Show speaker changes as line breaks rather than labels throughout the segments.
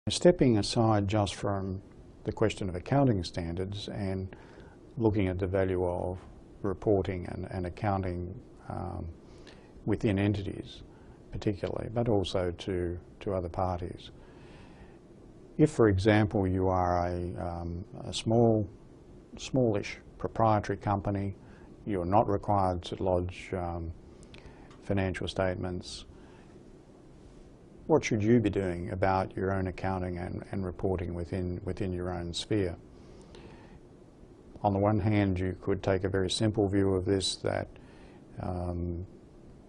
Stepping aside just from the question of accounting standards and looking at the value of reporting and accounting within entities particularly, but also to other parties. If, for example, you are a smallish proprietary company, you're not required to lodge financial statements, what should you be doing about your own accounting and reporting within your own sphere? On the one hand, you could take a very simple view of this, that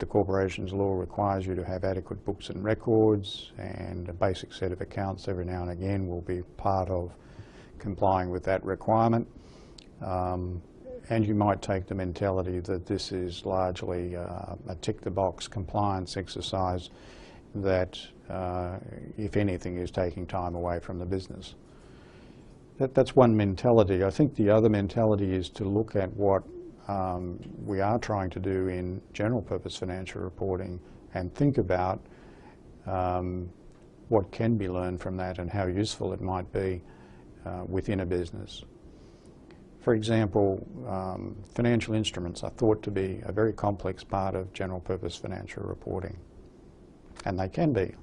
the corporation's law requires you to have adequate books and records, and a basic set of accounts every now and again will be part of complying with that requirement. And you might take the mentality that this is largely a tick-the-box compliance exercise that, if anything, is taking time away from the business. That's one mentality. I think the other mentality is to look at what we are trying to do in general purpose financial reporting and think about what can be learned from that and how useful it might be within a business. For example, financial instruments are thought to be a very complex part of general purpose financial reporting, and they can be.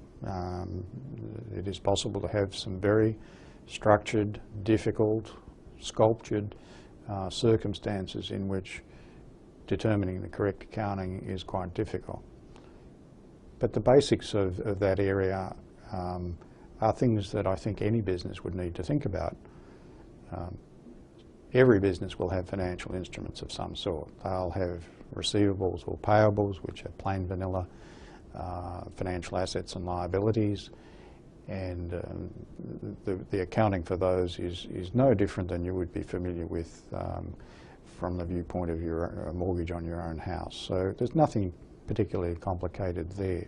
It is possible to have some very structured, difficult, sculptured circumstances in which determining the correct accounting is quite difficult. But the basics of that area are things that I think any business would need to think about. Every business will have financial instruments of some sort. They'll have receivables or payables, which are plain vanilla financial assets and liabilities, and the accounting for those is no different than you would be familiar with from the viewpoint of your mortgage on your own house. So there's nothing particularly complicated there.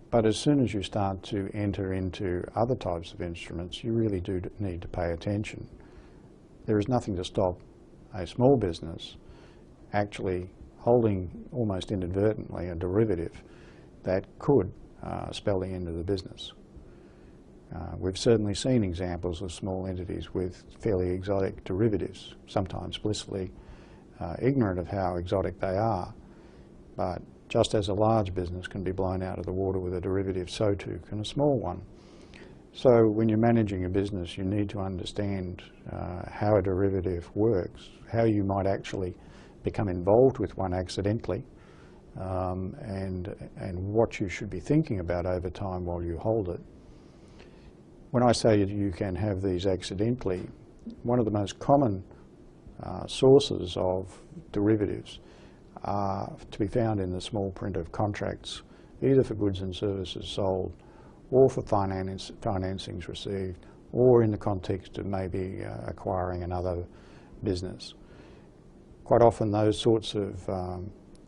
But as soon as you start to enter into other types of instruments, you really do need to pay attention. There is nothing to stop a small business actually holding almost inadvertently a derivative that could spell the end of the business. We've certainly seen examples of small entities with fairly exotic derivatives, sometimes blissfully ignorant of how exotic they are. But just as a large business can be blown out of the water with a derivative, so too can a small one. So when you're managing a business, you need to understand how a derivative works, how you might actually become involved with one accidentally, and what you should be thinking about over time while you hold it. When I say you can have these accidentally, one of the most common sources of derivatives are to be found in the small print of contracts, either for goods and services sold, or for financings received, or in the context of maybe acquiring another business. Quite often those sorts of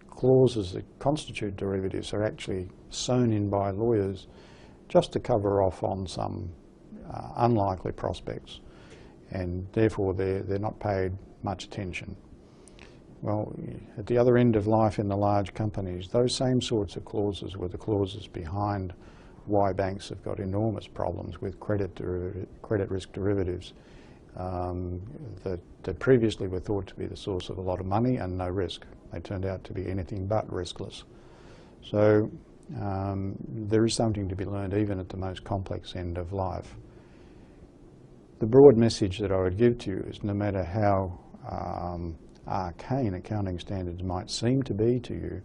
clauses that constitute derivatives are actually sewn in by lawyers just to cover off on some unlikely prospects, and therefore they're not paid much attention. Well, at the other end of life in the large companies, those same sorts of clauses were the clauses behind why banks have got enormous problems with credit risk derivatives that previously were thought to be the source of a lot of money and no risk. They turned out to be anything but riskless. So there is something to be learned even at the most complex end of life. The broad message that I would give to you is no matter how arcane accounting standards might seem to be to you,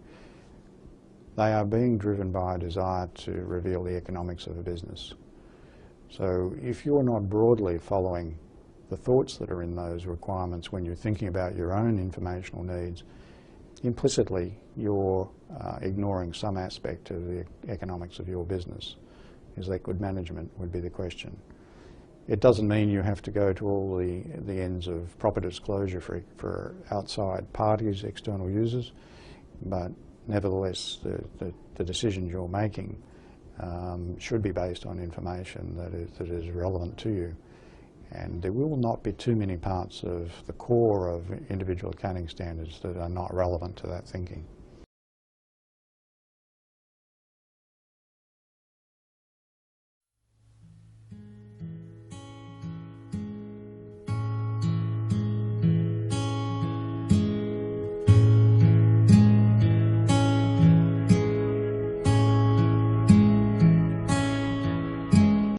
they are being driven by a desire to reveal the economics of a business. So if you're not broadly following the thoughts that are in those requirements when you're thinking about your own informational needs, implicitly you're ignoring some aspect of the economics of your business. Is that good management, would be the question. It doesn't mean you have to go to all the ends of proper disclosure for outside parties, external users, but nevertheless the decisions you're making should be based on information that is relevant to you. And there will not be too many parts of the core of individual accounting standards that are not relevant to that thinking.